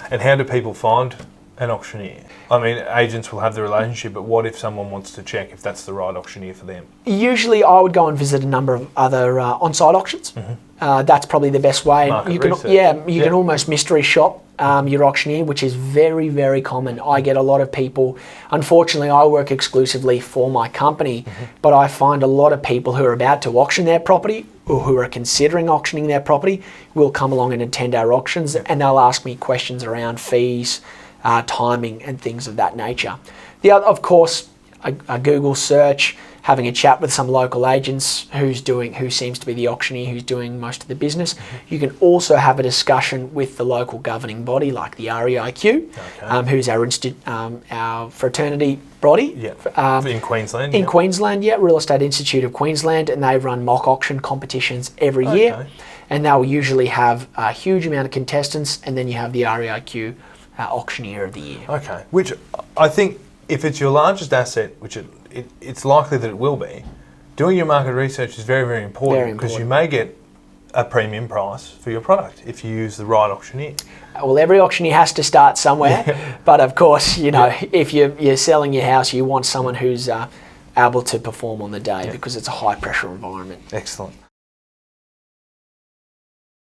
And how do people find an auctioneer? I mean, agents will have the relationship, but what if someone wants to check if that's the right auctioneer for them? Usually I would go and visit a number of other on-site auctions. That's probably the best way. Market You can, research. you can almost mystery shop your auctioneer, which is very, very common. I get a lot of people, unfortunately I work exclusively for my company, but I find a lot of people who are about to auction their property or who are considering auctioning their property will come along and attend our auctions, and they'll ask me questions around fees, timing and things of that nature. The other, of course, a Google search, having a chat with some local agents who seems to be the auctioneer who's doing most of the business. You can also have a discussion with the local governing body like the REIQ, who's our fraternity body. In Queensland. In Queensland, Real Estate Institute of Queensland, and they run mock auction competitions every year. And they'll usually have a huge amount of contestants, and then you have the REIQ Auctioneer of the Year. Okay, which I think if it's your largest asset, which it's likely that it will be, doing your market research is very, very important because you may get a premium price for your product if you use the right auctioneer. Well, every auctioneer has to start somewhere, but of course, if you're selling your house, you want someone who's able to perform on the day because it's a high pressure environment. Excellent.